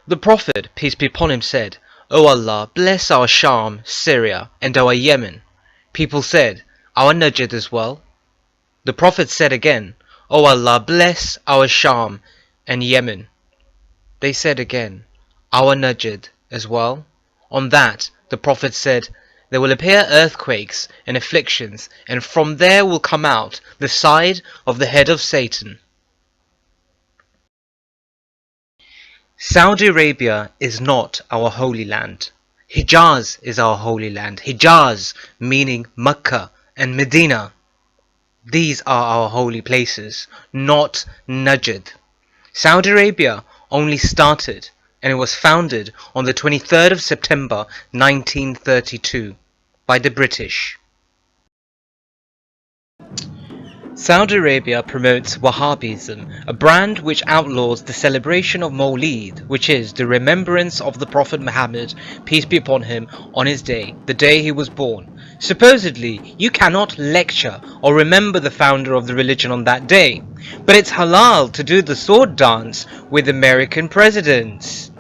The Prophet, peace be upon him, said, O Allah, bless our Sham, Syria, and our Yemen. People said, our Najd as well. The Prophet said again, O Allah, bless our Sham and Yemen. They said again, our Najd as well. On that, the Prophet said, there will appear earthquakes and afflictions, and from there will come out the side of the head of Satan. Saudi Arabia is not our holy land. Hijaz is our holy land. Hijaz meaning Mecca and Medina. These are our holy places, not Najd. Saudi Arabia only started, and it was founded on the 23rd of September 1932 by the British. Saudi Arabia promotes Wahabism, a brand which outlaws the celebration of Mawlid, which is the remembrance of the Prophet Muhammad, peace be upon him, on his day, the day he was born. Supposedly, you cannot lecture or remember the founder of the religion on that day, but it's halal to do the sword dance with American presidents.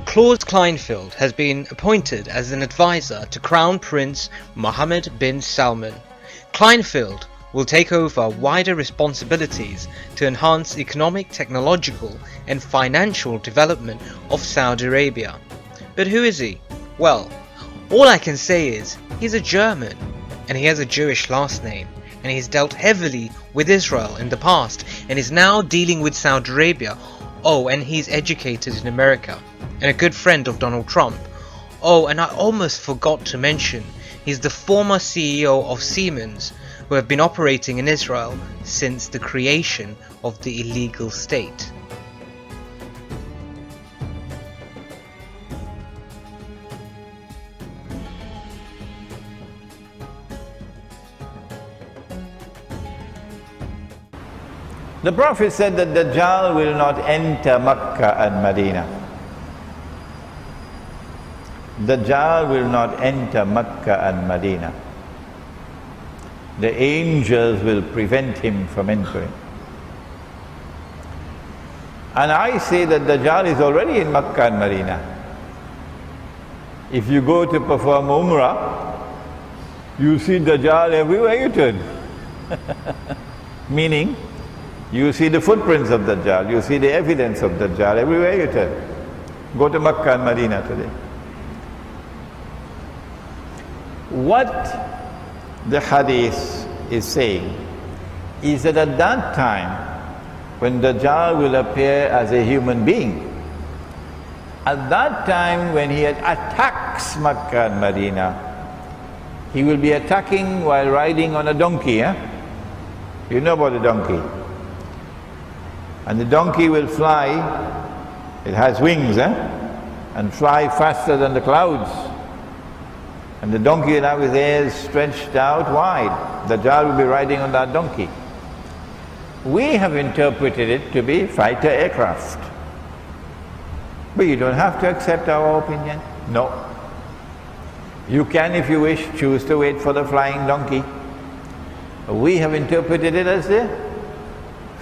Claus Kleinfeld has been appointed as an advisor to Crown Prince Mohammed bin Salman. Kleinfeld will take over wider responsibilities to enhance economic, technological and financial development of Saudi Arabia. But who is he? Well, all I can say is he's a German and he has a Jewish last name, and he's dealt heavily with Israel in the past and is now dealing with Saudi Arabia. Oh, and he's educated in America and a good friend of Donald Trump. Oh, and I almost forgot to mention, he's the former CEO of Siemens, who have been operating in Israel since the creation of the illegal state. The Prophet said that Dajjal will not enter Makkah and Medina. Dajjal will not enter Makkah and Medina. The angels will prevent him from entering. And I say that Dajjal is already in Makkah and Medina. If you go to perform Umrah, you see Dajjal everywhere you turn. Meaning, you see the footprints of Dajjal, you see the evidence of Dajjal everywhere you turn. Go to Makkah and Medina today. What the hadith is saying is that at that time, when Dajjal will appear as a human being, at that time when he attacks Makkah and Medina, he will be attacking while riding on a donkey. You know about a donkey. And the donkey will fly, it has wings, and fly faster than the clouds. And the donkey will have his ears stretched out wide. Dajjal will be riding on that donkey. We have interpreted it to be fighter aircraft. But you don't have to accept our opinion. No. You can, if you wish, choose to wait for the flying donkey. We have interpreted it as the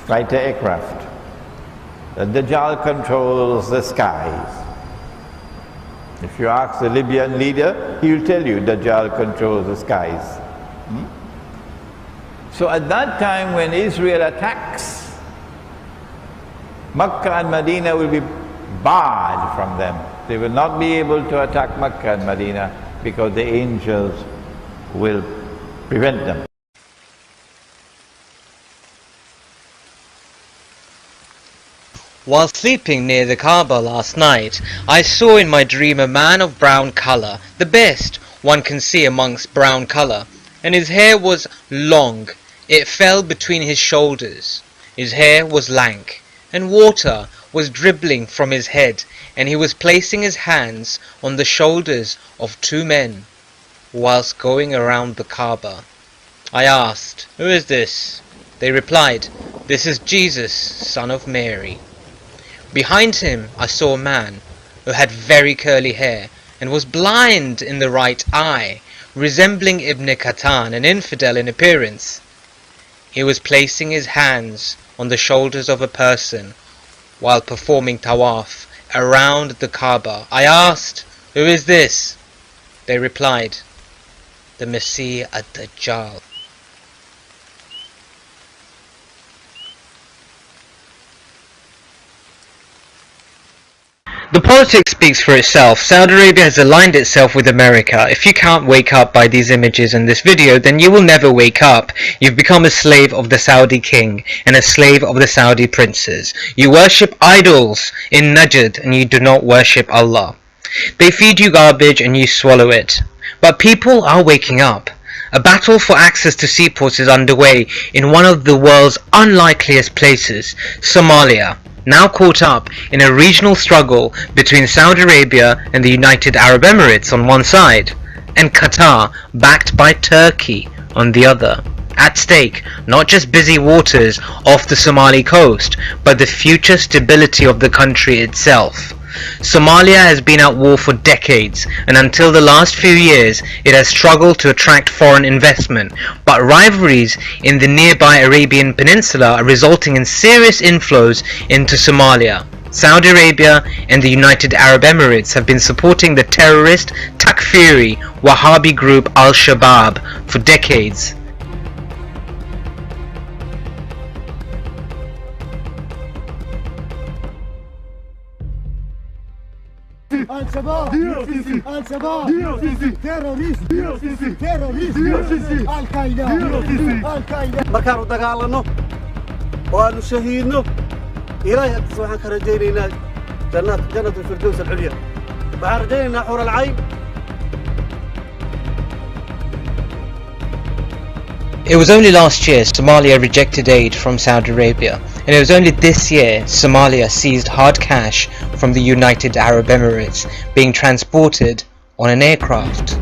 fighter aircraft. The Dajjal controls the skies. If you ask the Libyan leader, he will tell you Dajjal controls the skies. So at that time when Israel attacks, Makkah and Medina will be barred from them. They will not be able to attack Makkah and Medina because the angels will prevent them. While sleeping near the Kaaba last night, I saw in my dream a man of brown colour, the best one can see amongst brown colour, and his hair was long, it fell between his shoulders. His hair was lank, and water was dribbling from his head, and he was placing his hands on the shoulders of two men, whilst going around the Kaaba. I asked, "Who is this?" They replied, This is Jesus, son of Mary. Behind him I saw a man who had very curly hair and was blind in the right eye, resembling Ibn Qatan, an infidel in appearance. He was placing his hands on the shoulders of a person while performing tawaf around the Kaaba. I asked, "Who is this?" They replied, "The Messiah ad-Dajjal." The politics speaks for itself. Saudi Arabia has aligned itself with America. If you can't wake up by these images in this video, then you will never wake up. You've become a slave of the Saudi king and a slave of the Saudi princes. You worship idols in Najd and you do not worship Allah. They feed you garbage and you swallow it. But people are waking up. A battle for access to seaports is underway in one of the world's unlikeliest places, Somalia, now caught up in a regional struggle between Saudi Arabia and the United Arab Emirates on one side, and Qatar, backed by Turkey, on the other. At stake, not just busy waters off the Somali coast, but the future stability of the country itself. Somalia has been at war for decades, and until the last few years it has struggled to attract foreign investment, but rivalries in the nearby Arabian Peninsula are resulting in serious inflows into Somalia. Saudi Arabia and the United Arab Emirates have been supporting the terrorist Takfiri Wahhabi group Al-Shabaab for decades. Al-Shabaab, Al-Shabaab, terrorism, terrorism, Al-Qaeda, Al-Qaeda. markaan u dagaalano oo aanu shahiidno ilaahay agtiisa waxaan ka rajaynaynaa jannatu firdaws al-culya waxaan rajaynaynaa xur al-cayn. It was only last year Somalia rejected aid from Saudi Arabia, and it was only this year Somalia seized hard cash from the United Arab Emirates being transported on an aircraft.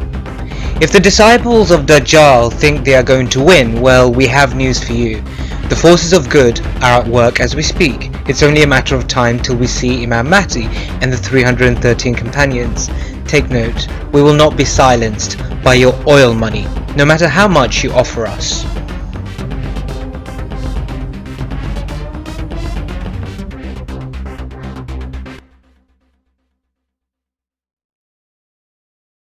If the disciples of Dajjal think they are going to win, well, we have news for you. The forces of good are at work as we speak. It's only a matter of time till we see Imam Mahdi and the 313 companions. Take note, we will not be silenced by your oil money, no matter how much you offer us.